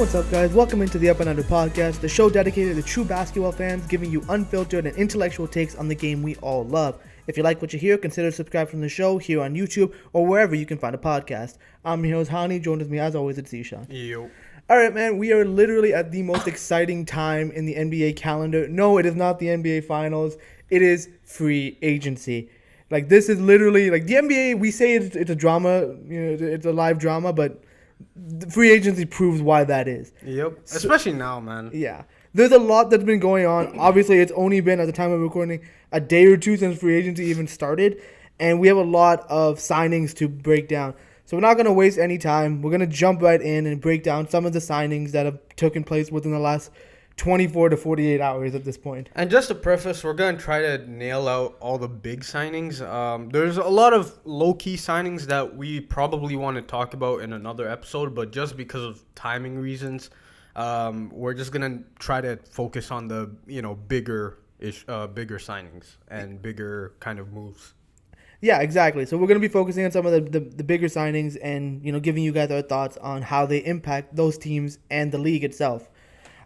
what's up, guys? Welcome into the Up and Under podcast, the show dedicated to true basketball fans, giving you unfiltered and intellectual takes on the game we all love. If you like what you hear, consider subscribing from the show here on YouTube or wherever you can find a podcast. I'm your host, Hani. Joined with me, as always, it's Zeeshan. Yo. All right, man, we are literally at the most exciting time in the NBA calendar. No, it is not the NBA Finals. It is free agency. Like, this is literally, like, the NBA, we say it's a drama, it's a live drama, but the free agency proves why that is. Yep. Especially now, man. Yeah. There's a lot that's been going on. Obviously, it's only been, at the time of recording, a day or two since free agency even started. And we have a lot of signings to break down. So we're not going to waste any time. We're going to jump right in and break down some of the signings that have taken place within the last 24 to 48 hours at this point. And just to preface, we're going to try to nail out all the big signings. There's a lot of low-key signings that we probably want to talk about in another episode, but just because of timing reasons, we're just going to try to focus on the, bigger signings and bigger kind of moves. Yeah, exactly. So we're going to be focusing on some of the bigger signings and, giving you guys our thoughts on how they impact those teams and the league itself.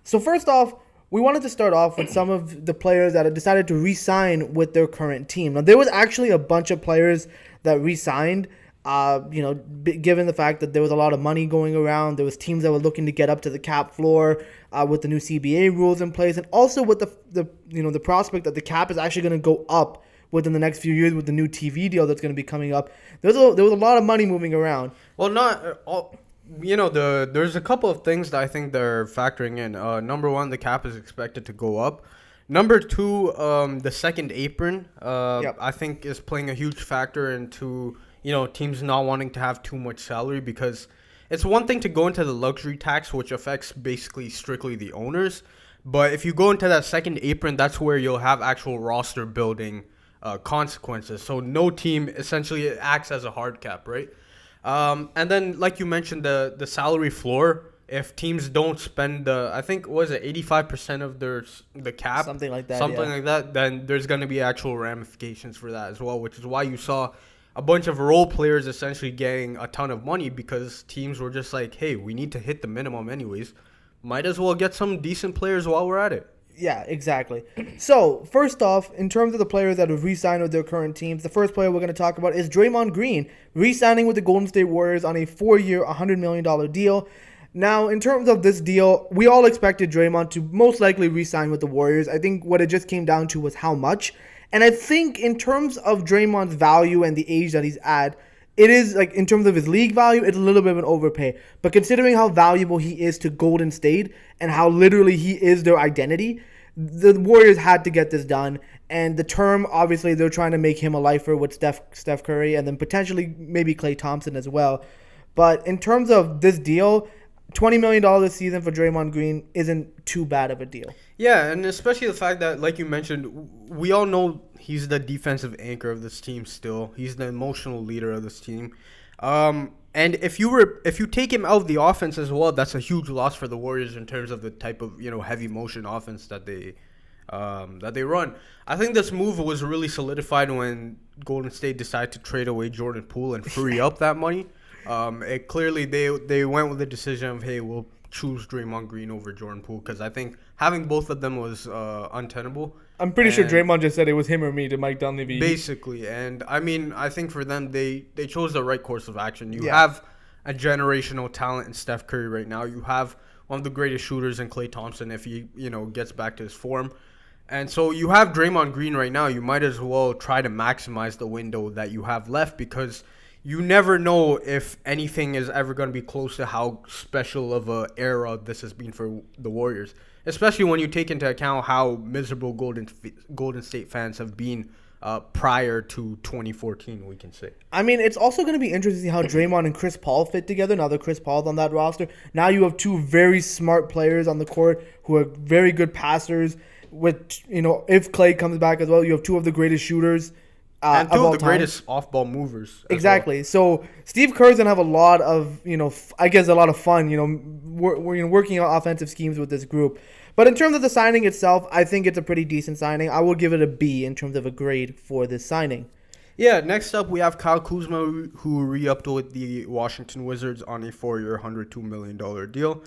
So first off, we wanted to start off with some of the players that have decided to re-sign with their current team. Now, there was actually a bunch of players that re-signed, given the fact that there was a lot of money going around. There was teams that were looking to get up to the cap floor with the new CBA rules in place, and also with the prospect that the cap is actually going to go up within the next few years with the new TV deal that's going to be coming up. There was a lot of money moving around. Well, not all. There's a couple of things that I think they're factoring in. Number one, the cap is expected to go up. Number two, the second apron, I think is playing a huge factor into, teams not wanting to have too much salary, because it's one thing to go into the luxury tax, which affects basically strictly the owners. But if you go into that second apron, that's where you'll have actual roster building consequences. So no team essentially acts as a hard cap, right? And then, like you mentioned, the salary floor, if teams don't spend I think, was it 85% of the cap? Something like that, then there's going to be actual ramifications for that as well, which is why you saw a bunch of role players essentially getting a ton of money, because teams were just like, hey, we need to hit the minimum anyways. Might as well get some decent players while we're at it. Yeah, exactly. So, first off, in terms of the players that have re-signed with their current teams, the first player we're going to talk about is Draymond Green, re-signing with the Golden State Warriors on a 4-year, $100 million deal. Now, in terms of this deal, we all expected Draymond to most likely re-sign with the Warriors. I think what it just came down to was how much. And I think in terms of Draymond's value and the age that he's at, it is, like, in terms of his league value, it's a little bit of an overpay. But considering how valuable he is to Golden State and how literally he is their identity, the Warriors had to get this done. And the term, obviously, they're trying to make him a lifer with Steph Curry and then potentially maybe Klay Thompson as well. But in terms of this deal, $20 million this season for Draymond Green isn't too bad of a deal. Yeah, and especially the fact that, like you mentioned, we all know he's the defensive anchor of this team still. He's the emotional leader of this team. And if you take him out of the offense as well, that's a huge loss for the Warriors in terms of the type of, heavy motion offense that they run. I think this move was really solidified when Golden State decided to trade away Jordan Poole and free up that money. It clearly they went with the decision of, hey, we'll choose Draymond Green over Jordan Poole, because I think having both of them was untenable. I'm pretty sure Draymond just said it was him or me to Mike Dunleavy. Basically, and I mean, I think for them, they chose the right course of action. You have a generational talent in Steph Curry right now. You have one of the greatest shooters in Klay Thompson if he, gets back to his form. And so you have Draymond Green right now. You might as well try to maximize the window that you have left, because you never know if anything is ever going to be close to how special of an era this has been for the Warriors, especially when you take into account how miserable Golden State fans have been prior to 2014, we can say. I mean, it's also going to be interesting to see how Draymond and Chris Paul fit together now that Chris Paul's on that roster. Now you have two very smart players on the court who are very good passers. With, if Klay comes back as well, you have two of the greatest shooters. And two of the greatest off-ball movers. Exactly. Well. So Steve Kerr's gonna have a lot of, a lot of fun, working on offensive schemes with this group. But in terms of the signing itself, I think it's a pretty decent signing. I will give it a B in terms of a grade for this signing. Yeah, next up we have Kyle Kuzma, who re-upped with the Washington Wizards on a 4-year, $102 million deal.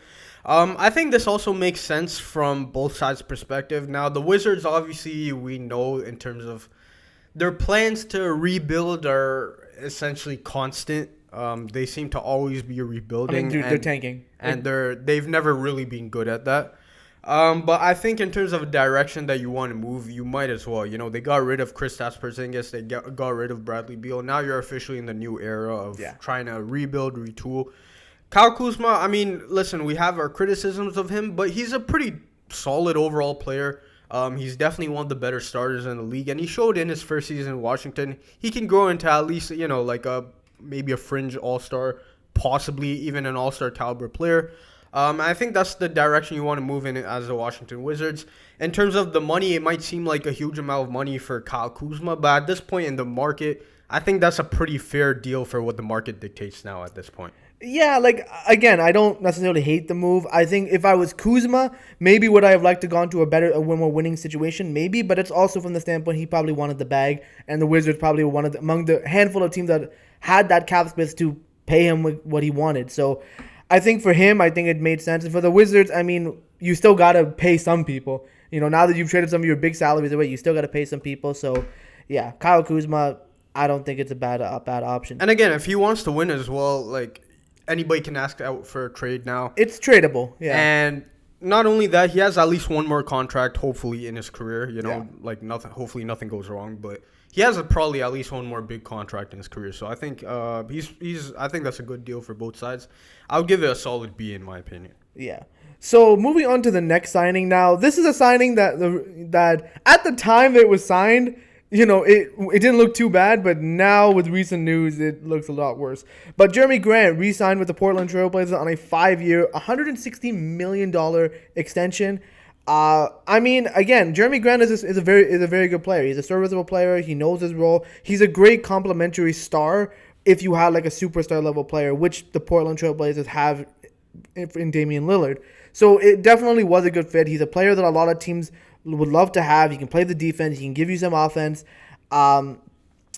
I think this also makes sense from both sides' perspective. Now, the Wizards, obviously, we know in terms of their plans to rebuild are essentially constant. They seem to always be I mean, rebuilding, dude, they're tanking. and they've never really been good at that. But I think in terms of a direction that you want to move, you might as well. You know, they got rid of Kristaps Porzingis, they got rid of Bradley Beal. Now you're officially in the new era of trying to rebuild, retool. Kyle Kuzma, I mean, listen, we have our criticisms of him, but he's a pretty solid overall player. He's definitely one of the better starters in the league, and he showed in his first season in Washington he can grow into at least, you know, like maybe a fringe all-star, possibly even an all-star caliber player. I think that's the direction you want to move in as the Washington Wizards. In terms of the money, it might seem like a huge amount of money for Kyle Kuzma, but at this point in the market, I think that's a pretty fair deal for what the market dictates now at this point. Yeah, like again, I don't necessarily hate the move. I think if I was Kuzma, maybe would I have liked to gone to a more winning situation, maybe. But it's also from the standpoint he probably wanted the bag, and the Wizards probably were among the handful of teams that had that cap space to pay him what he wanted. So, I think for him, I think it made sense. And for the Wizards, I mean, you still gotta pay some people. You know, now that you've traded some of your big salaries away, you still gotta pay some people. So, yeah, Kyle Kuzma, I don't think it's a bad option. And again, if he wants to win as well, like anybody can ask out for a trade now. It's tradable, yeah. And not only that, he has at least one more contract, hopefully in his career. You know, like nothing. Hopefully nothing goes wrong, but he has probably at least one more big contract in his career. So I think he's. I think that's a good deal for both sides. I'll give it a solid B in my opinion. Yeah. So moving on to the next signing now. This is a signing that at the time it was signed, you know, it didn't look too bad, but now with recent news, it looks a lot worse. But Jeremy Grant re-signed with the Portland Trail Blazers on a 5-year, $160 million extension. I mean, again, Jeremy Grant is a very good player. He's a serviceable player. He knows his role. He's a great complementary star if you had like a superstar level player, which the Portland Trail Blazers have in Damian Lillard. So it definitely was a good fit. He's a player that a lot of teams would love to have. He can play the defense. He can give you some offense. And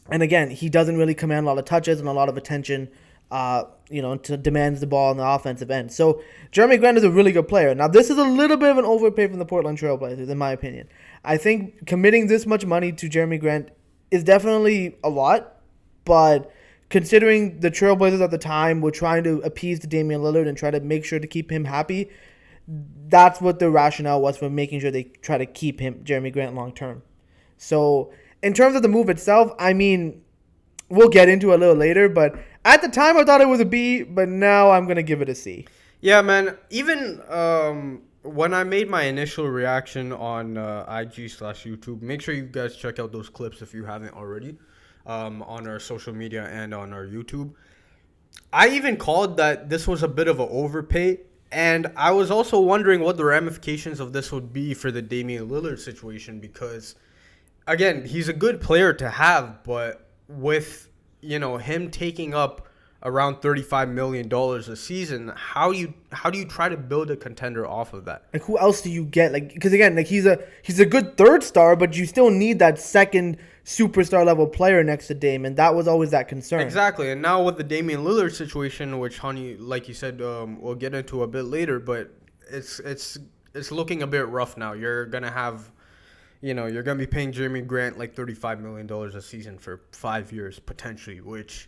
again, he doesn't really command a lot of touches and a lot of attention, demands the ball on the offensive end. So Jeremy Grant is a really good player. Now, this is a little bit of an overpay from the Portland Trail Blazers, in my opinion. I think committing this much money to Jeremy Grant is definitely a lot, but considering the Trailblazers at the time were trying to appease to Damian Lillard and try to make sure to keep him happy, that's what the rationale was for making sure they try to keep Jeremy Grant, long term. So in terms of the move itself, I mean, we'll get into it a little later, but at the time I thought it was a B, but now I'm going to give it a C. Yeah, man. Even when I made my initial reaction on IG/YouTube, make sure you guys check out those clips if you haven't already. On our social media and on our YouTube. I even called that this was a bit of an overpay, and I was also wondering what the ramifications of this would be for the Damian Lillard situation because, again, he's a good player to have, but with, you know, him taking up around $35 million a season, how do you try to build a contender off of that? Like, who else do you get? Like, because again, like he's a good third star, but you still need that second superstar level player next to Dame, and that was always that concern. Exactly, and now with the Damian Lillard situation, which Hani, like you said, we'll get into a bit later, but it's looking a bit rough now. You're gonna have, you know, you're gonna be paying Jeremy Grant like $35 million a season for 5 years potentially, which.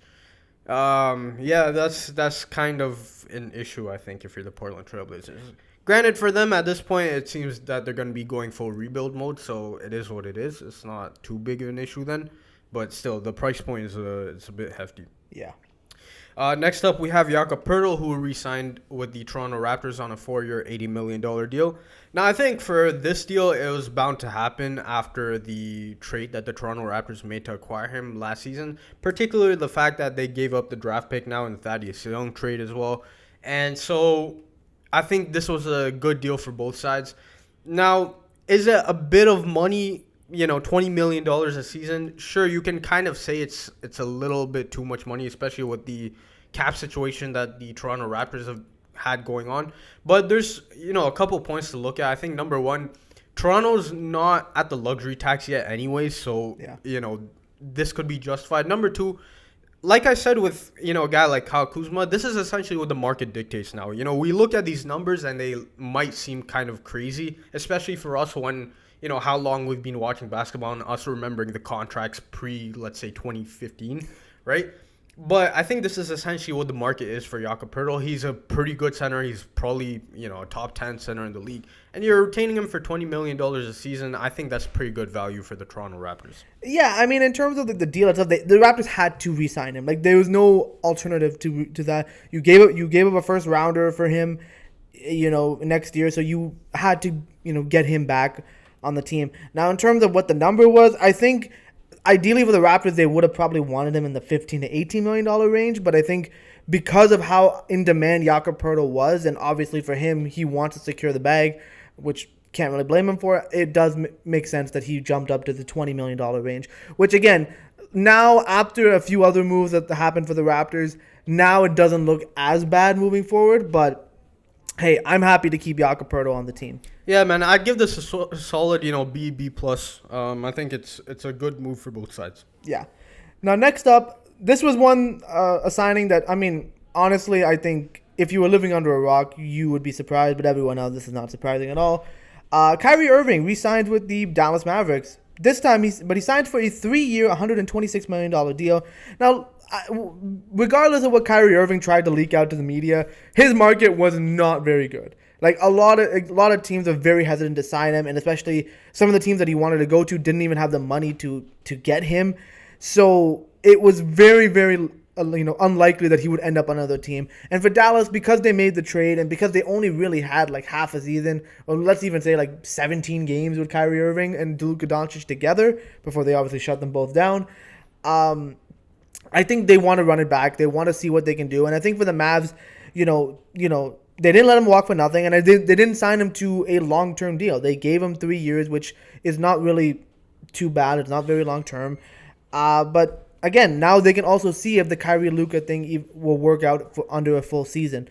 That's kind of an issue, I think, if you're the Portland Trailblazers. Granted, for them at this point, it seems that they're going to be going full rebuild mode, so it is what it is. It's not too big of an issue then, but still, the price point is it's a bit hefty. Yeah. Next up, we have Jakob Poeltl, who re-signed with the Toronto Raptors on a 4-year, $80 million deal. Now, I think for this deal, it was bound to happen after the trade that the Toronto Raptors made to acquire him last season, particularly the fact that they gave up the draft pick now in the Thaddeus Young trade as well. And so I think this was a good deal for both sides. Now, is it a bit of money? You know, $20 million a season, sure, you can kind of say it's a little bit too much money, especially with the cap situation that the Toronto Raptors have had going on. But there's, you know, a couple points to look at. I think, number one, Toronto's not at the luxury tax yet anyway, so, you know, this could be justified. Number two, like I said with, a guy like Kyle Kuzma, this is essentially what the market dictates now. We look at these numbers and they might seem kind of crazy, especially for us when, how long we've been watching basketball and us remembering the contracts let's say, 2015, right? But I think this is essentially what the market is for Jakob Poeltl. He's a pretty good center. He's probably, a top 10 center in the league. And you're retaining him for $20 million a season. I think that's pretty good value for the Toronto Raptors. Yeah, I mean, in terms of the deal itself, the Raptors had to re-sign him. Like, there was no alternative to that. You gave up a first rounder for him, next year. So you had to, get him back on the team. Now, in terms of what the number was, I think ideally for the Raptors, they would have probably wanted him in the $15 to $18 million range. But I think because of how in demand Jakob Poeltl was, and obviously for him, he wants to secure the bag, which can't really blame him for it. It does make sense that he jumped up to the $20 million range, which again, now after a few other moves that happened for the Raptors, now it doesn't look as bad moving forward. But hey, I'm happy to keep Jakob Poeltl on the team. Yeah, man, I'd give this a solid, B plus. I think it's a good move for both sides. Yeah. Now, next up, this was one a signing that, I mean, honestly, I think if you were living under a rock, you would be surprised, but everyone else, this is not surprising at all. Kyrie Irving re-signed with the Dallas Mavericks. This time, he signed for a 3-year, $126 million deal. Now, regardless of what Kyrie Irving tried to leak out to the media, his market was not very good. Like, a lot of teams are very hesitant to sign him, and especially some of the teams that he wanted to go to didn't even have the money to get him. So it was very, very unlikely that he would end up on another team. And for Dallas, because they made the trade and because they only really had like half a season, or let's even say like 17 games with Kyrie Irving and Luka Doncic together before they obviously shut them both down, I think they want to run it back. They want to see what they can do. And I think for the Mavs, they didn't let him walk for nothing, and they didn't sign him to a long-term deal. They gave him 3 years, which is not really too bad. It's not very long-term. But again, now they can also see if the Kyrie Luka thing will work out under a full season.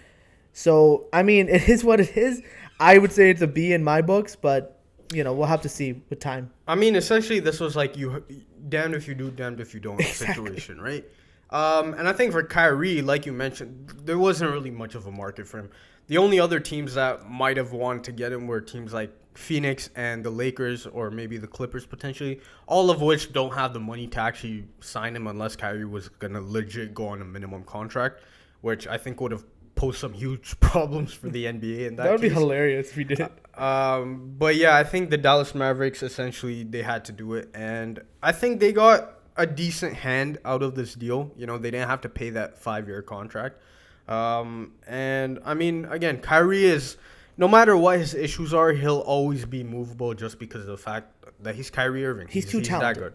So, I mean, it is what it is. I would say it's a B in my books, but, we'll have to see with time. I mean, essentially, this was like you damned if you do, damned if you don't situation, right? And I think for Kyrie, like you mentioned, there wasn't really much of a market for him. The only other teams that might have wanted to get him were teams like Phoenix and the Lakers, or maybe the Clippers potentially, all of which don't have the money to actually sign him unless Kyrie was going to legit go on a minimum contract, which I think would have posed some huge problems for the NBA in that That would case. be hilarious if he did it. But yeah, I think the Dallas Mavericks, essentially, they had to do it. And I think they got a decent hand out of this deal. They didn't have to pay that 5-year contract. And I mean, again, Kyrie is, no matter what his issues are, he'll always be movable just because of the fact that he's Kyrie Irving. He's too talented.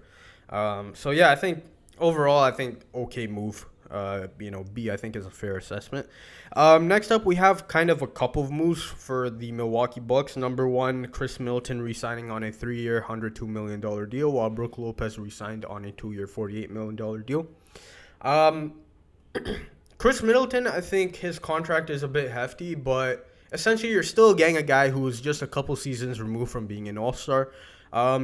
That good. So yeah, I think overall, okay move. B, I think, is a fair assessment. Next up, we have kind of a couple of moves for the Milwaukee Bucks. Number one, Chris Middleton re-signing on a 3-year, $102 million deal, while Brook Lopez re-signed on a 2-year, $48 million deal. Chris Middleton, I think his contract is a bit hefty, but essentially you're still getting a guy who is just a couple seasons removed from being an all-star.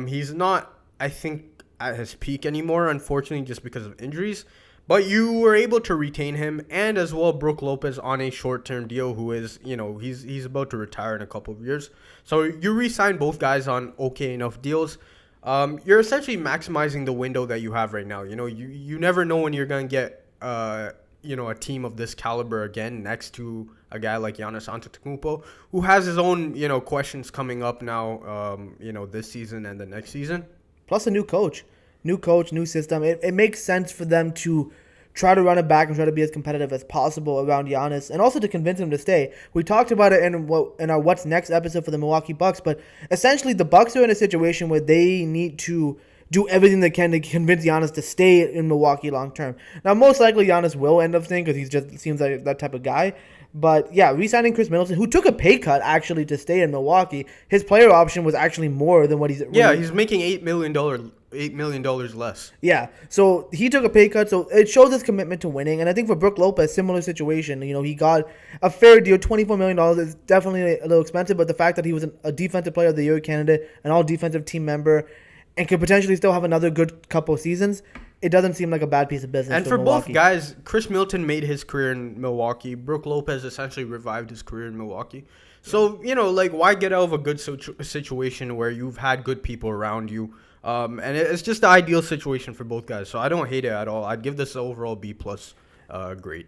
He's not, I think, at his peak anymore, unfortunately, just because of injuries. But you were able to retain him, and as well Brook Lopez on a short-term deal, who is, he's about to retire in a couple of years. So you re-sign both guys on okay enough deals. You're essentially maximizing the window that you have right now. You never know when you're going to get a team of this caliber again next to a guy like Giannis Antetokounmpo, who has his own, questions coming up now, this season and the next season. Plus a new coach, new system. It makes sense for them to try to run it back and try to be as competitive as possible around Giannis, and also to convince him to stay. We talked about it in our What's Next episode for the Milwaukee Bucks, but essentially the Bucks are in a situation where they need to do everything they can to convince Giannis to stay in Milwaukee long term. Now, most likely Giannis will end up staying because he just seems like that type of guy. But yeah, re-signing Chris Middleton, who took a pay cut actually to stay in Milwaukee, his player option was actually more than what he's. He's making $8 million less. Yeah, so he took a pay cut, so it shows his commitment to winning. And I think for Brook Lopez, similar situation. He got a fair deal, $24 million is definitely a little expensive, but the fact that he was a Defensive Player of the Year candidate, an All-Defensive Team member, and could potentially still have another good couple of seasons, it doesn't seem like a bad piece of business And for for Milwaukee. both guys, Chris Middleton made his career in Milwaukee. Brook Lopez essentially revived his career in Milwaukee. So, like, why get out of a good situation where you've had good people around you? And it's just the ideal situation for both guys. So I don't hate it at all. I'd give this overall B plus grade.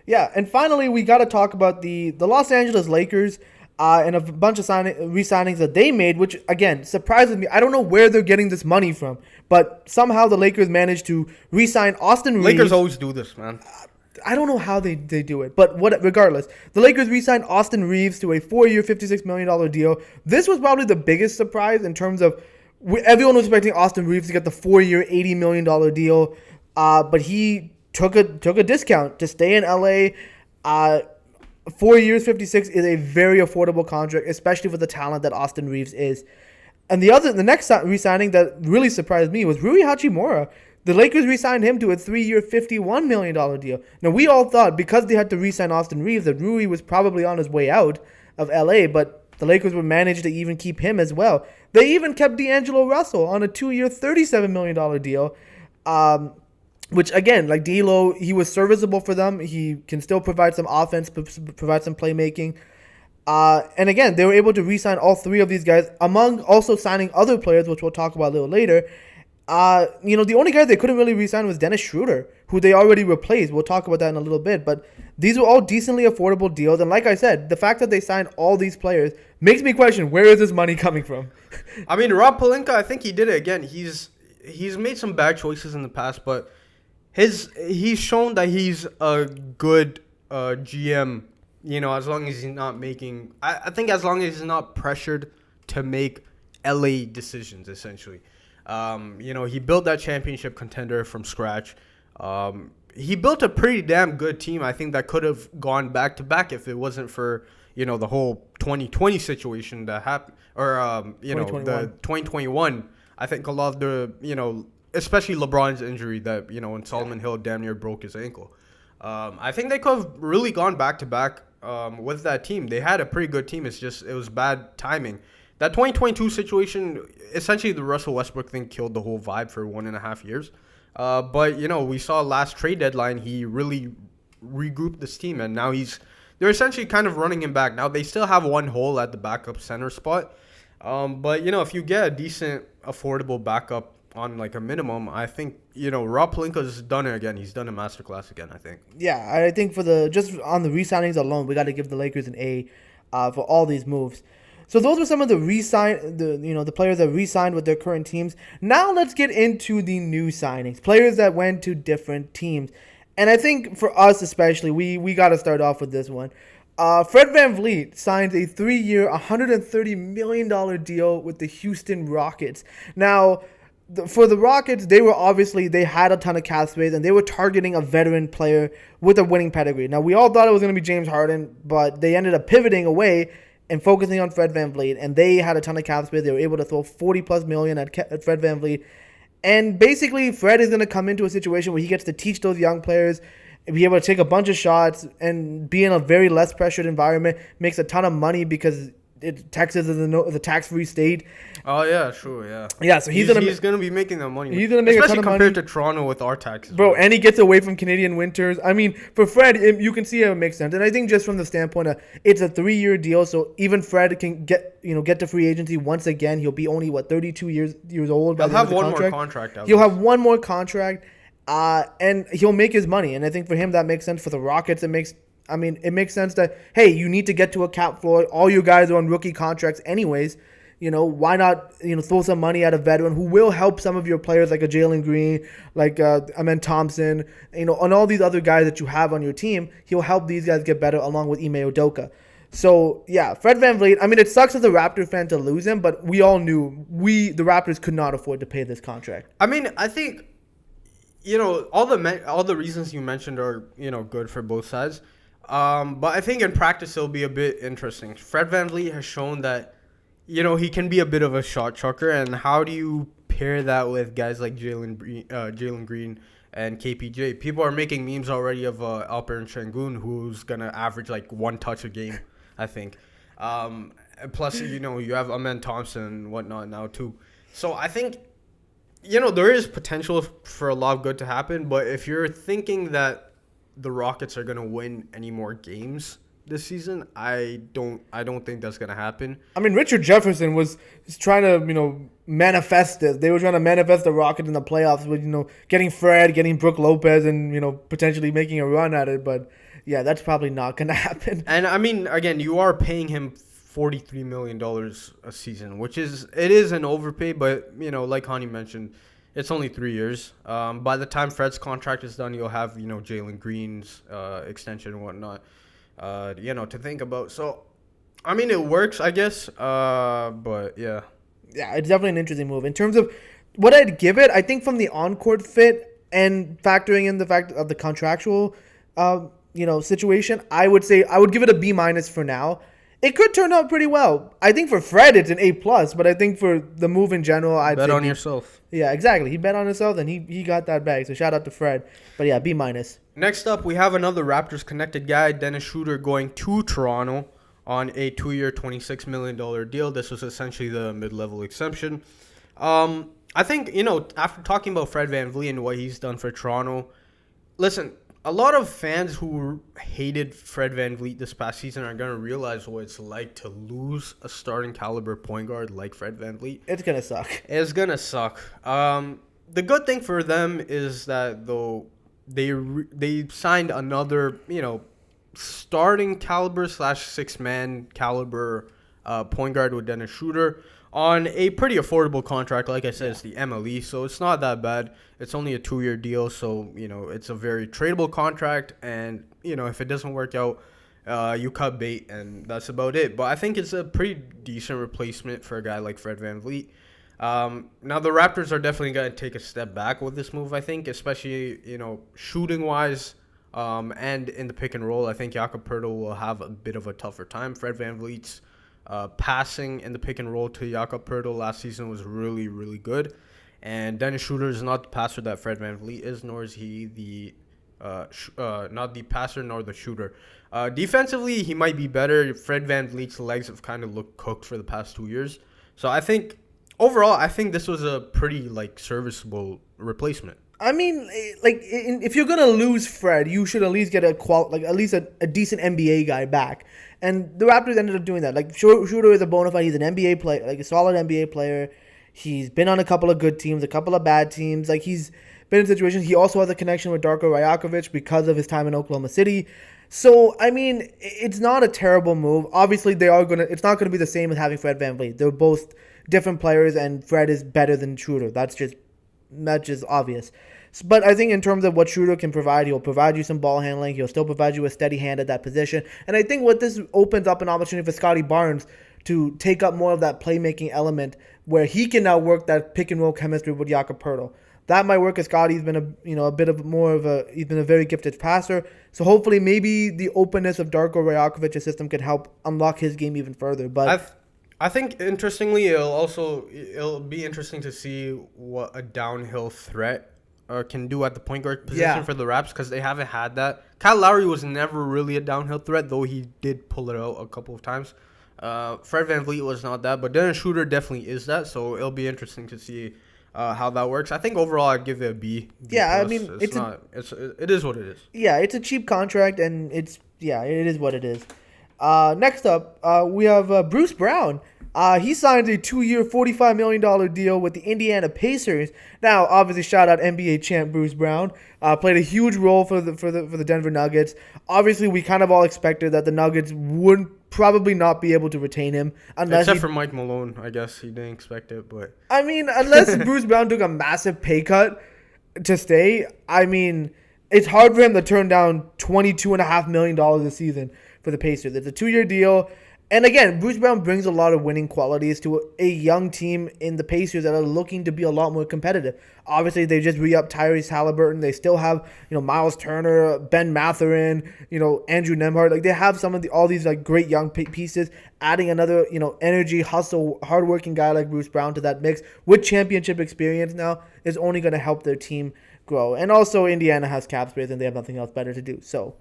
Yeah, and finally, we got to talk about the Los Angeles Lakers and a bunch of re-signings that they made, which, again, surprises me. I don't know where they're getting this money from, but somehow the Lakers managed to re-sign Austin Reeves. Lakers always do this, man. I don't know how they do it, but regardless, the Lakers re-signed Austin Reeves to a 4-year, $56 million deal. This was probably the biggest surprise in terms of everyone was expecting Austin Reeves to get the 4-year, $80 million deal, but he took a discount to stay in LA. 4 years, 56 is a very affordable contract, especially for the talent that Austin Reeves is. And the next re-signing that really surprised me was Rui Hachimura. The Lakers re-signed him to a 3-year, $51 million deal. Now, we all thought because they had to re-sign Austin Reeves that Rui was probably on his way out of LA, but the Lakers would manage to even keep him as well. They even kept D'Angelo Russell on a 2-year, $37 million deal. Which, again, like D'Lo, he was serviceable for them. He can still provide some offense, provide some playmaking. And again, they were able to re-sign all three of these guys, among also signing other players, which we'll talk about a little later. The only guy they couldn't really re-sign was Dennis Schroeder, who they already replaced. We'll talk about that in a little bit. But these were all decently affordable deals. And like I said, the fact that they signed all these players makes me question, where is this money coming from? I mean, Rob Pelinka, I think he did it again. He's made some bad choices in the past, but he's shown that he's a good GM. As long as he's not making, I think as long as he's not pressured to make LA decisions, essentially. He built that championship contender from scratch. He built a pretty damn good team. I think that could have gone back to back if it wasn't for the whole 2020 situation that happened, or the 2021. I think a lot of the especially LeBron's injury that when Solomon Hill damn near broke his ankle. I think they could have really gone back to back with that team. They had a pretty good team. It's just it was bad timing. That 2022 situation, essentially the Russell Westbrook thing killed the whole vibe for 1.5 years. But we saw last trade deadline he really regrouped this team, and now they're essentially kind of running him back. Now they still have one hole at the backup center spot, but if you get a decent, affordable backup on like a minimum, I think Rob Pelinka's done it again. He's done a masterclass again, I think. Yeah, I think just on the re-signings alone, we got to give the Lakers an A for all these moves. So those were some of the the players that re-signed with their current teams. Now let's get into the new signings, players that went to different teams. And I think for us especially, we got to start off with this one. Fred VanVleet signed a 3-year, $130 million deal with the Houston Rockets. Now, for the Rockets, they had a ton of cap space, and they were targeting a veteran player with a winning pedigree. Now, we all thought it was going to be James Harden, but they ended up pivoting away and focusing on Fred VanVleet, and they had a ton of cap space. They were able to throw $40+ million at Fred VanVleet. And basically, Fred is going to come into a situation where he gets to teach those young players, be able to take a bunch of shots, and be in a very less pressured environment, makes a ton of money because Texas is a tax-free state. Oh yeah, sure, yeah. Yeah, so he's gonna be making that money. He's gonna make especially a ton of compared money. to Toronto with our taxes, bro. And he gets away from Canadian winters. I mean, for Fred, you can see how it makes sense. And I think just from the standpoint of it's a 3-year deal, so even Fred can get to free agency once again. He'll be only 32 years old. He'll have one more contract. He'll have one more contract, and he'll make his money. And I think for him that makes sense. For the Rockets, it makes sense that, hey, you need to get to a cap floor. All you guys are on rookie contracts anyways. Why not, throw some money at a veteran who will help some of your players like a Jalen Green, like Amen Thompson, and all these other guys that you have on your team. He'll help these guys get better along with Ime Udoka. So, yeah, Fred VanVleet, I mean, it sucks as a Raptor fan to lose him, but we all knew the Raptors could not afford to pay this contract. I mean, I think, all the reasons you mentioned are, good for both sides. But I think in practice it'll be a bit interesting. Fred VanVleet has shown that, he can be a bit of a shot chucker, and how do you pair that with guys like Jalen Green and KPJ? People are making memes already of Alperen Sengun, who's gonna average like 1 touch a game, I think. Plus, you have Amen Thompson and whatnot now too. So I think there is potential for a lot of good to happen, but if you're thinking that the Rockets are gonna win any more games this season, I don't think that's gonna happen. I mean, Richard Jefferson was trying to, manifest this. They were trying to manifest the Rockets in the playoffs with, getting Fred, getting Brook Lopez, and, potentially making a run at it. But yeah, that's probably not going to happen. And I mean, again, you are paying him $43 million a season, which is an overpay, but like Hani mentioned, it's only 3 years. By the time Fred's contract is done, you'll have Jalen Green's extension and whatnot, to think about. So, I mean, it works, I guess. But yeah. Yeah, it's definitely an interesting move. In terms of what I'd give it, I think from the on-court fit and factoring in the fact of the contractual, situation, I would say I would give it a B minus for now. It could turn out pretty well. I think for Fred it's an A plus, but I think for the move in general, I'd Bet say on yourself. Yeah, exactly. He bet on himself and he got that bag. So shout out to Fred. But yeah, B minus. Next up, we have another Raptors connected guy, Dennis Schroeder, going to Toronto on a 2-year, $26 million deal. This was essentially the mid-level exemption. I think, after talking about Fred VanVleet and what he's done for Toronto, listen, a lot of fans who hated Fred VanVleet this past season are going to realize what it's like to lose a starting caliber point guard like Fred VanVleet. It's going to suck. It's going to suck. The good thing for them is that, though, they signed another, starting caliber / 6-man caliber point guard with Dennis Schroeder on a pretty affordable contract. Like I said, It's the MLE, so it's not that bad. It's only a 2-year deal, so it's a very tradable contract. And if it doesn't work out, you cut bait, and that's about it. But I think it's a pretty decent replacement for a guy like Fred VanVleet. Now the Raptors are definitely going to take a step back with this move, I think, especially shooting wise. And in the pick and roll, I think Jakob Poeltl will have a bit of a tougher time. Fred VanVleet's passing in the pick and roll to Jakob Poeltl last season was really, really good. And Dennis Schroeder is not the passer that Fred VanVleet is, nor is he the not the passer nor the shooter. Defensively, he might be better. Fred VanVleet's legs have kind of looked cooked for the past 2 years. So I think overall, I think this was a pretty serviceable replacement. I mean, if you're gonna lose Fred, you should at least get at least a decent NBA guy back. And the Raptors ended up doing that. Schroeder is a bona fide. He's an NBA player, a solid NBA player. He's been on a couple of good teams, a couple of bad teams. He's been in situations. He also has a connection with Darko Rajakovic because of his time in Oklahoma City. So I mean, it's not a terrible move. Obviously, it's not gonna be the same as having Fred VanVleet. They're both different players, and Fred is better than Schroeder. That's just obvious. But I think in terms of what Schroeder can provide, he'll provide you some ball handling. He'll still provide you a steady hand at that position. And I think what this opens up an opportunity for Scotty Barnes to take up more of that playmaking element where he can now work that pick and roll chemistry with Jakob Poeltl. That might work as Scotty's been he's been a very gifted passer. So hopefully maybe the openness of Darko Rajakovic's system can help unlock his game even further. But I think interestingly, it'll be interesting to see what a downhill threat can do at the point guard position for the Raps, because they haven't had that. Kyle Lowry was never really a downhill threat, though he did pull it out a couple of times. Fred VanVleet was not that, but Dennis Schroeder definitely is that, so it'll be interesting to see how that works. I think overall I'd give it a B. I mean, it is what it is. Yeah, it's a cheap contract, and it is what it is. Next up, we have Bruce Brown. He signed a 2-year, $45 million deal with the Indiana Pacers. Now, obviously, shout out NBA champ Bruce Brown. Played a huge role for the Denver Nuggets. Obviously, we kind of all expected that the Nuggets would probably not be able to retain him except for Mike Malone. I guess he didn't expect it, but I mean, unless Bruce Brown took a massive pay cut to stay, I mean, it's hard for him to turn down $22.5 million a season for the Pacers. It's a 2-year deal. And again, Bruce Brown brings a lot of winning qualities to a young team in the Pacers that are looking to be a lot more competitive. Obviously, they just re-upped Tyrese Halliburton. They still have, Miles Turner, Ben Mathurin, Andrew Nembhard. They have all these great young pieces. Adding another, energy, hustle, hardworking guy like Bruce Brown to that mix with championship experience now is only going to help their team grow. And also, Indiana has cap space and they have nothing else better to do. So,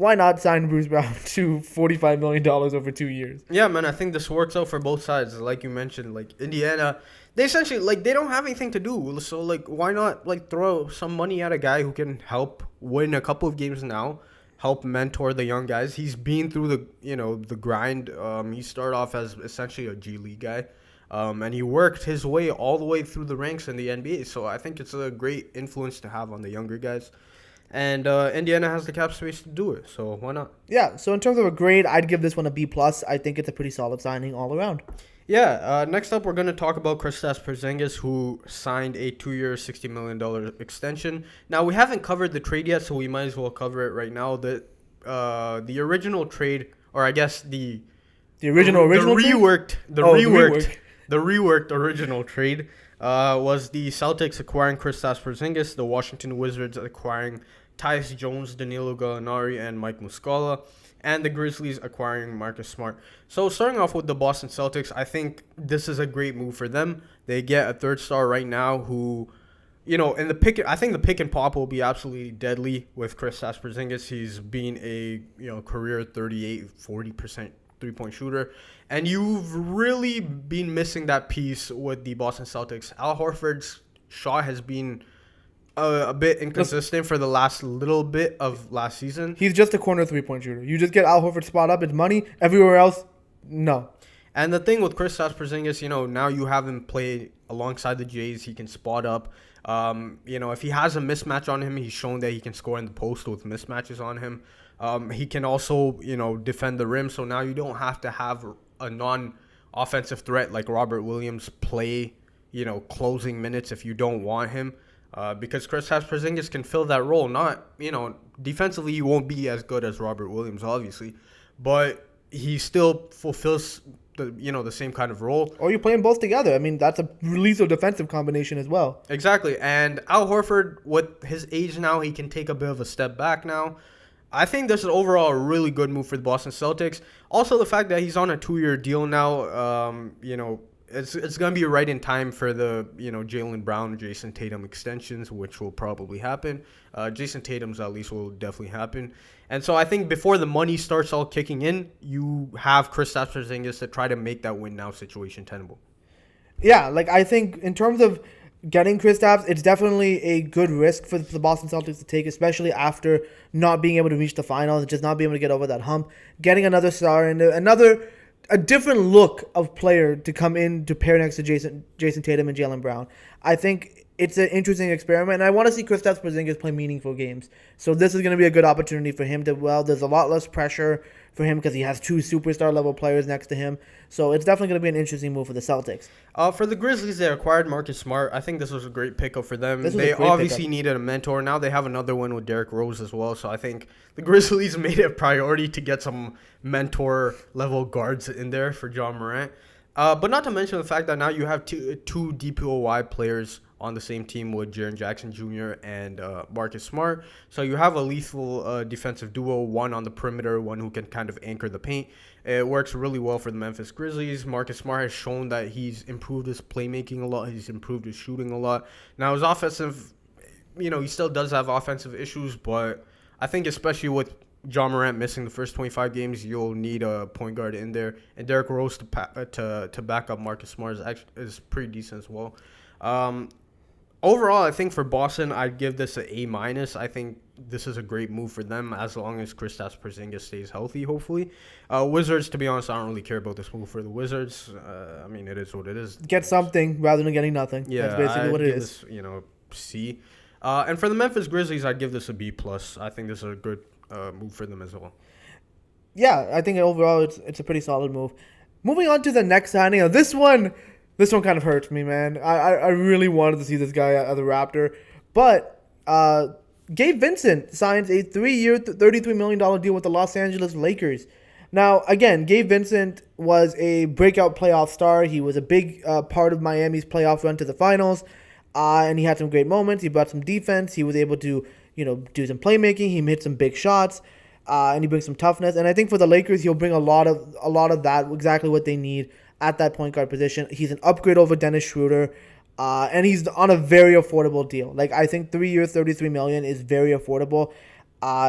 why not sign Bruce Brown to $45 million over 2 years? Yeah, man, I think this works out for both sides. Like you mentioned, like Indiana, they essentially like they don't have anything to do. So like why not like throw some money at a guy who can help win a couple of games now, help mentor the young guys. He's been through the grind. He started off as essentially a G League guy. And he worked his way all the way through the ranks in the NBA. So I think it's a great influence to have on the younger guys. And Indiana has the cap space to do it, so why not? Yeah, so in terms of a grade, I'd give this one a B+. I think it's a pretty solid signing all around. Yeah, next up, we're going to talk about Kristaps Porzingis, who signed a 2-year, $60 million extension. Now, we haven't covered the trade yet, so we might as well cover it right now. The original trade, or I guess the reworked original trade was the Celtics acquiring Kristaps Porzingis, the Washington Wizards acquiring Tyus Jones, Danilo Gallinari, and Mike Muscala, and the Grizzlies acquiring Marcus Smart. So starting off with the Boston Celtics, I think this is a great move for them. They get a third star right now who, in the pick, I think the pick and pop will be absolutely deadly with Kristaps Porzingis. He's been a career 40% three-point shooter, and you've really been missing that piece with the Boston Celtics. Al Horford's shot has been a bit inconsistent for the last little bit of last season. He's just a corner three-point shooter. You just get Al Horford spot up, it's money. Everywhere else, no. And the thing with Kristaps Porzingis, now you have him play alongside the Jays. He can spot up. If he has a mismatch on him, he's shown that he can score in the post with mismatches on him. He can also, defend the rim. So now you don't have to have a non-offensive threat like Robert Williams play, closing minutes if you don't want him. Because Kristaps Porzingis can fill that role. Not, defensively he won't be as good as Robert Williams, obviously, but he still fulfills the same kind of role. Or you play them both together. I mean, that's a lethal defensive combination as well. Exactly. And Al Horford, with his age now, he can take a bit of a step back now. I think this is overall a really good move for the Boston Celtics. Also, the fact that he's on a 2-year deal now, it's going to be right in time for the, Jaylen Brown, Jason Tatum extensions, which will probably happen. Jason Tatum's at least will definitely happen. And so I think before the money starts all kicking in, you have Kristaps Porzingis to try to make that win-now situation tenable. Yeah, I think in terms of getting Kristaps, it's definitely a good risk for the Boston Celtics to take, especially after not being able to reach the finals, just not being able to get over that hump. Getting another star and a different look of player to come in to pair next to Jason Tatum and Jaylen Brown. I think it's an interesting experiment, and I want to see Kristaps Porzingis play meaningful games. So this is going to be a good opportunity for him to, there's a lot less pressure for him because he has 2 superstar-level players next to him. So it's definitely going to be an interesting move for the Celtics. For the Grizzlies, they acquired Marcus Smart. I think this was a great pickup for them. They obviously needed a mentor. Now they have another one with Derrick Rose as well. So I think the Grizzlies made it a priority to get some mentor-level guards in there for John Morant. But not to mention the fact that now you have two DPOY players on the same team with Jaren Jackson Jr. and Marcus Smart. So you have a lethal defensive duo, one on the perimeter, one who can kind of anchor the paint. It works really well for the Memphis Grizzlies. Marcus Smart has shown that he's improved his playmaking a lot. He's improved his shooting a lot. Now his offensive, he still does have offensive issues, but I think especially with John Morant missing the first 25 games, you'll need a point guard in there. And Derrick Rose to back up Marcus Smart is pretty decent as well. Overall, I think for Boston, I'd give this an A-. I think this is a great move for them as long as Kristaps Porzingis stays healthy, hopefully. Wizards, to be honest, I don't really care about this move for the Wizards. It is what it is. Get something rather than getting nothing. Yeah, that's basically what it is. This, C. And for the Memphis Grizzlies, I'd give this a B+. I think this is a good move for them as well. Yeah, I think overall it's a pretty solid move. Moving on to the next signing. This one kind of hurts me, man. I really wanted to see this guy at the Raptor. But Gabe Vincent signs a 3-year, $33 million deal with the Los Angeles Lakers. Now, again, Gabe Vincent was a breakout playoff star. He was a big part of Miami's playoff run to the finals. And he had some great moments. He brought some defense. He was able to, do some playmaking. He hit some big shots. And he brings some toughness. And I think for the Lakers, he'll bring a lot of that, exactly what they need at that point guard position. He's an upgrade over Dennis Schroeder, and he's on a very affordable deal. I think 3 years, $33 million is very affordable.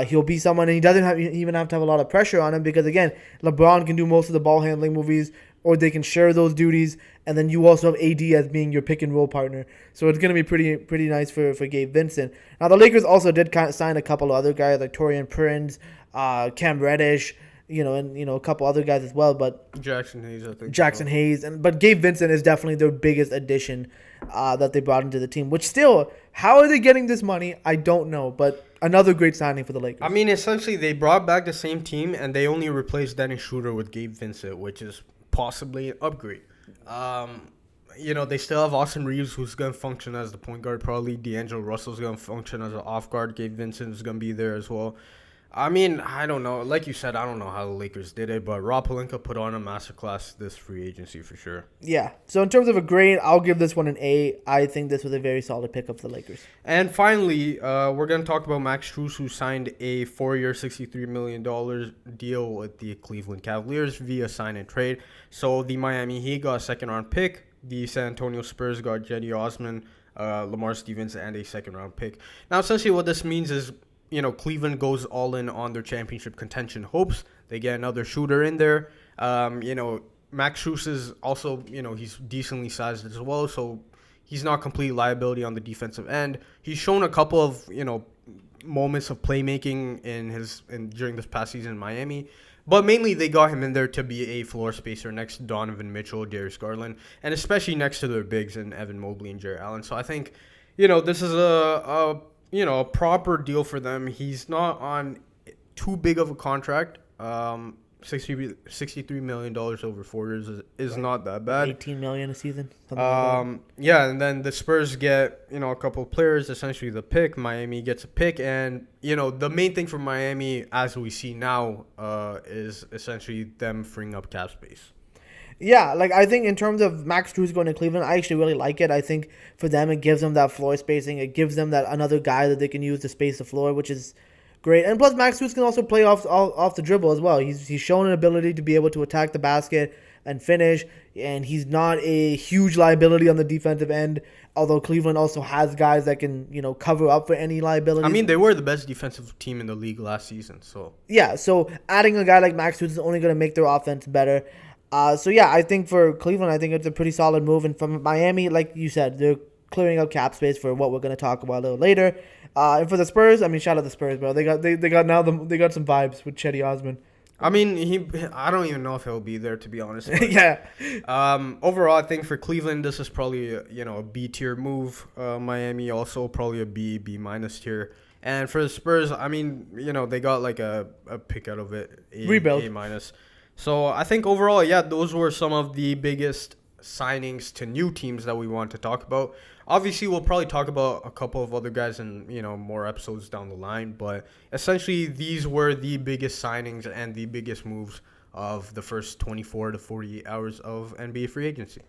He'll be someone, and he doesn't even have to have a lot of pressure on him because, again, LeBron can do most of the ball handling movies, or they can share those duties, and then you also have AD as being your pick and roll partner. So it's going to be pretty nice for Gabe Vincent. Now, the Lakers also did kind of sign a couple of other guys like Torian Prince, Cam Reddish, and a couple other guys as well. But Jackson Hayes, I think. Jackson Hayes, but Gabe Vincent is definitely their biggest addition that they brought into the team. Which still, how are they getting this money? I don't know, but another great signing for the Lakers. I mean, essentially, they brought back the same team, and they only replaced Dennis Schroeder with Gabe Vincent, which is possibly an upgrade. They still have Austin Reeves, who's going to function as the point guard, probably. D'Angelo Russell's going to function as an off guard. Gabe Vincent is going to be there as well. I mean, I don't know. Like you said, I don't know how the Lakers did it, but Rob Pelinka put on a masterclass this free agency for sure. Yeah. So in terms of a grade, I'll give this one an A. I think this was a very solid pickup for the Lakers. And finally, we're going to talk about Max Strus, who signed a 4-year, $63 million deal with the Cleveland Cavaliers via sign and trade. So the Miami Heat got a second-round pick. The San Antonio Spurs got Jetty Osman, Lamar Stevens, and a second-round pick. Now, essentially what this means is, Cleveland goes all in on their championship contention hopes. They get another shooter in there. Max Strus is also, he's decently sized as well, so he's not complete liability on the defensive end. He's shown a couple of, moments of playmaking during this past season in Miami. But mainly they got him in there to be a floor spacer next to Donovan Mitchell, Darius Garland, and especially next to their bigs in Evan Mobley and Jarrett Allen. So I think, this is a proper deal for them. He's not on too big of a contract. $63 million over 4 years is not that bad. $18 million a season. Yeah, and then the Spurs get a couple of players, essentially the pick. Miami gets a pick, and the main thing for Miami, as we see now, is essentially them freeing up cap space. Yeah, I think in terms of Max Strus going to Cleveland, I actually really like it. I think for them, it gives them that floor spacing. It gives them that another guy that they can use to space the floor, which is great. And plus, Max Strus can also play off the dribble as well. He's shown an ability to be able to attack the basket and finish, and he's not a huge liability on the defensive end, although Cleveland also has guys that can, cover up for any liabilities. I mean, they were the best defensive team in the league last season, so. Yeah, so adding a guy like Max Strus is only going to make their offense better. I think for Cleveland, I think it's a pretty solid move. And from Miami, like you said, they're clearing up cap space for what we're going to talk about a little later. And for the Spurs, I mean, shout out the Spurs, bro. They got some vibes with Chetty Osman. I mean, I don't even know if he'll be there, to be honest. Yeah. Overall, I think for Cleveland, this is probably a B tier move. Miami also probably a B minus tier. And for the Spurs, I mean, they got like a pick out of it, rebuild, A minus. So I think overall, yeah, those were some of the biggest signings to new teams that we want to talk about. Obviously, we'll probably talk about a couple of other guys in, more episodes down the line. But essentially, these were the biggest signings and the biggest moves of the first 24 to 48 hours of NBA free agency.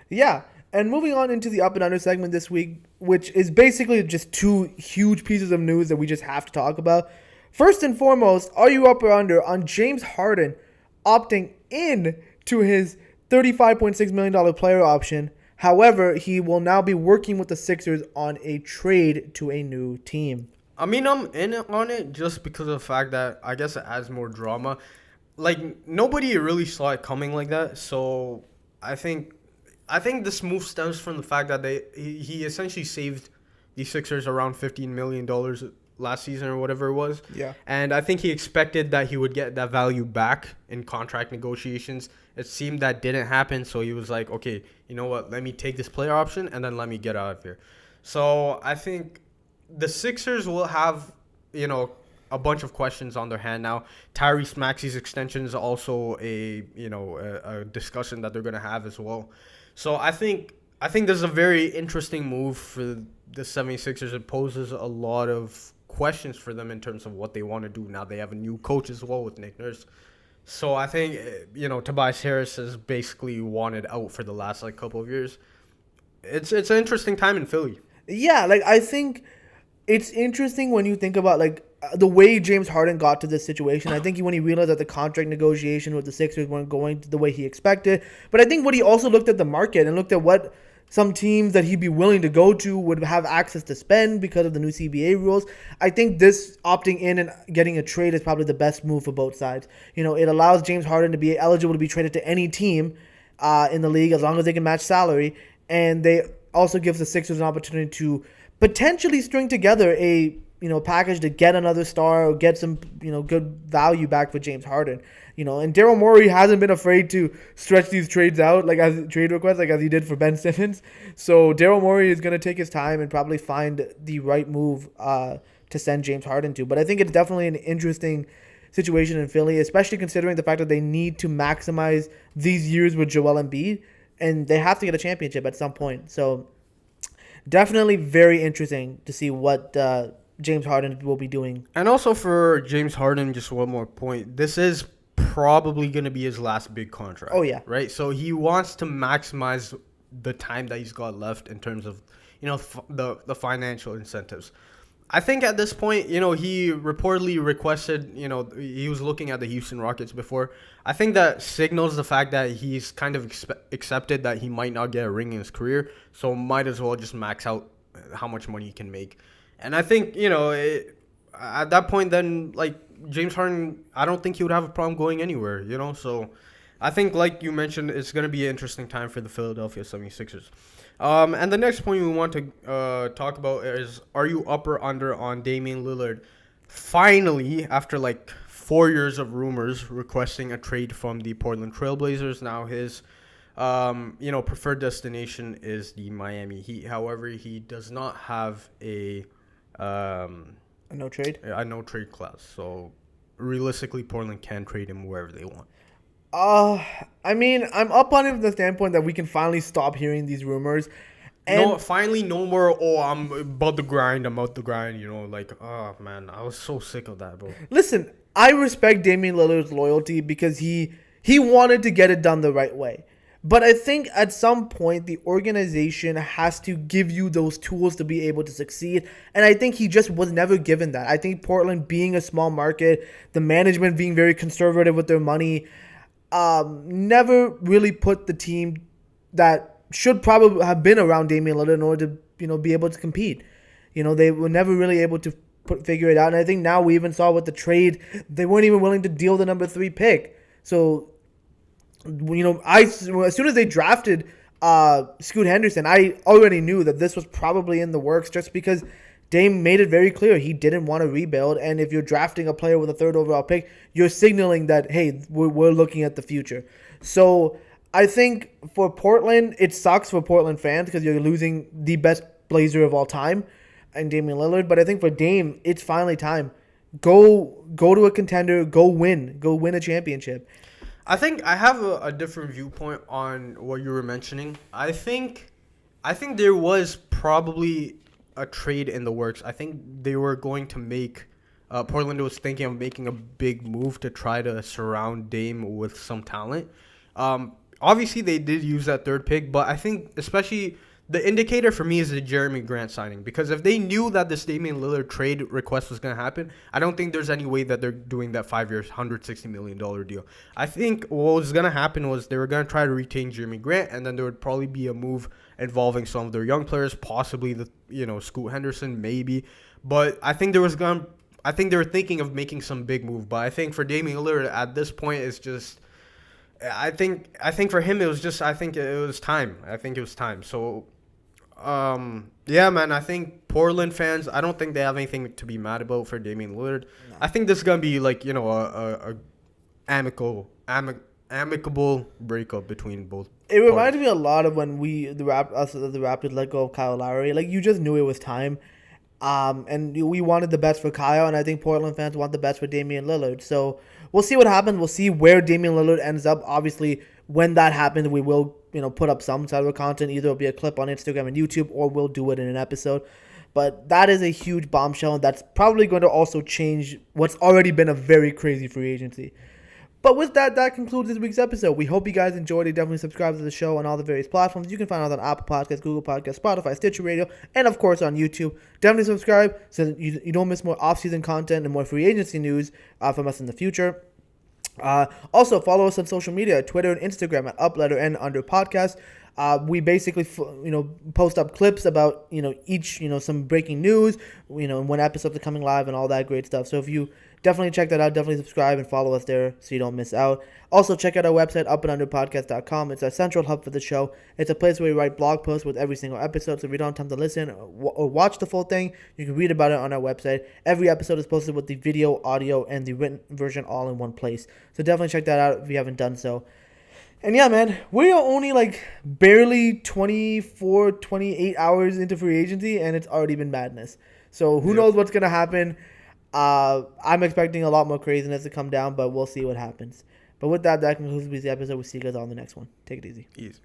Yeah. And moving on into the up and under segment this week, which is basically just two huge pieces of news that we just have to talk about. First and foremost, are you up or under on James Harden opting in to his $35.6 million player option? However, he will now be working with the Sixers on a trade to a new team. I mean, I'm in on it just because of the fact that I guess it adds more drama. Nobody really saw it coming like that. So I think this move stems from the fact that he essentially saved the Sixers around $15 million last season or whatever it was. Yeah. And I think he expected that he would get that value back in contract negotiations. It seemed that didn't happen, so he was like, okay, you know what, let me take this player option and then let me get out of here. So I think the Sixers will have, a bunch of questions on their hand now. Tyrese Maxey's extension is also a discussion that they're going to have as well. So I think this is a very interesting move for the 76ers. It poses a lot of questions for them in terms of what they want to do. Now they have a new coach as well with Nick Nurse. So I think, Tobias Harris has basically wanted out for the last couple of years. It's an interesting time in Philly. Yeah, I think it's interesting when you think about the way James Harden got to this situation. I think when he realized that the contract negotiation with the Sixers weren't going the way he expected. But I think when he also looked at the market and looked at what some teams that he'd be willing to go to would have access to spend because of the new CBA rules. I think this opting in and getting a trade is probably the best move for both sides. It allows James Harden to be eligible to be traded to any team in the league as long as they can match salary, and they also gives the Sixers an opportunity to potentially string together a package to get another star or get some good value back for James Harden. And Daryl Morey hasn't been afraid to stretch these trades out, like as trade requests, like as he did for Ben Simmons. So Daryl Morey is going to take his time and probably find the right move to send James Harden to. But I think it's definitely an interesting situation in Philly, especially considering the fact that they need to maximize these years with Joel Embiid, and they have to get a championship at some point. So definitely very interesting to see what James Harden will be doing. And also for James Harden, just one more point. This is probably going to be his last big contract. Oh, yeah. Right? So he wants to maximize the time that he's got left in terms of, the financial incentives. I think at this point, he reportedly requested, he was looking at the Houston Rockets before. I think that signals the fact that he's kind of accepted that he might not get a ring in his career, so might as well just max out how much money he can make. And I think, at that point, then, like, James Harden, I don't think he would have a problem going anywhere, So I think, like you mentioned, it's going to be an interesting time for the Philadelphia 76ers. And the next point we want to talk about is, are you up or under on Damian Lillard finally, after like 4 years of rumors, requesting a trade from the Portland Trailblazers? Now his preferred destination is the Miami Heat. However, he does not have a no trade? A no trade clause. So realistically, Portland can trade him wherever they want. I mean, I'm up on it from the standpoint that we can finally stop hearing these rumors. And finally, no more, I'm about to grind, I'm out the grind, oh, man, I was so sick of that, bro. Listen, I respect Damian Lillard's loyalty because he wanted to get it done the right way. But I think at some point, the organization has to give you those tools to be able to succeed. And I think he just was never given that. I think Portland being a small market, the management being very conservative with their money, never really put the team that should probably have been around Damian Lillard in order to, be able to compete. They were never really able to figure it out. And I think now we even saw with the trade, they weren't even willing to deal the number 3 pick. So, as soon as they drafted Scoot Henderson, I already knew that this was probably in the works just because Dame made it very clear he didn't want to rebuild. And if you're drafting a player with a 3rd overall pick, you're signaling that, hey, we're looking at the future. So I think for Portland, it sucks for Portland fans because you're losing the best Blazer of all time and Damian Lillard. But I think for Dame, it's finally time. Go to a contender. Go win a championship. I think I have a different viewpoint on what you were mentioning. I think there was probably a trade in the works. I think they were going to make Portland was thinking of making a big move to try to surround Dame with some talent. Obviously, they did use that 3rd pick, but I think especially the indicator for me is the Jeremy Grant signing. Because if they knew that this Damian Lillard trade request was going to happen, I don't think there's any way that they're doing that 5 years, $160 million deal. I think what was going to happen was they were going to try to retain Jeremy Grant, and then there would probably be a move involving some of their young players, possibly Scoot Henderson, maybe. But I think they were thinking of making some big move. But I think for Damian Lillard at this point, it's just, I think for him it was time. I think it was time. So, yeah, man. I think Portland fans, I don't think they have anything to be mad about for Damian Lillard. No. I think this is gonna be like a amicable breakup between both. It reminded me a lot of when the Raptors let go of Kyle Lowry. Like, you just knew it was time. And we wanted the best for Kyle, and I think Portland fans want the best for Damian Lillard. So we'll see what happens. We'll see where Damian Lillard ends up. Obviously, when that happens, we will put up some sort of content. Either it'll be a clip on Instagram and YouTube, or we'll do it in an episode. But that is a huge bombshell, and that's probably going to also change what's already been a very crazy free agency. But with that concludes this week's episode. We hope you guys enjoyed it. Definitely subscribe to the show on all the various platforms. You can find us on Apple Podcasts, Google Podcasts, Spotify, Stitcher Radio, and of course on YouTube. Definitely subscribe so that you don't miss more off-season content and more free agency news from us in the future. Also, follow us on social media, Twitter and Instagram at @UpLetterN_podcast. We basically, post up clips about, each, some breaking news, when episodes are coming live and all that great stuff. So if you definitely check that out, definitely subscribe and follow us there so you don't miss out. Also, check out our website, upandunderpodcast.com. It's our central hub for the show. It's a place where we write blog posts with every single episode. So if you don't have time to listen or watch the full thing, you can read about it on our website. Every episode is posted with the video, audio, and the written version all in one place. So definitely check that out if you haven't done so. And yeah, man, we are only like barely 24, 28 hours into free agency, and it's already been madness. So who knows what's going to happen. I'm expecting a lot more craziness to come down, but we'll see what happens. But with that, that concludes the episode. We'll see you guys on the next one. Take it easy. Easy.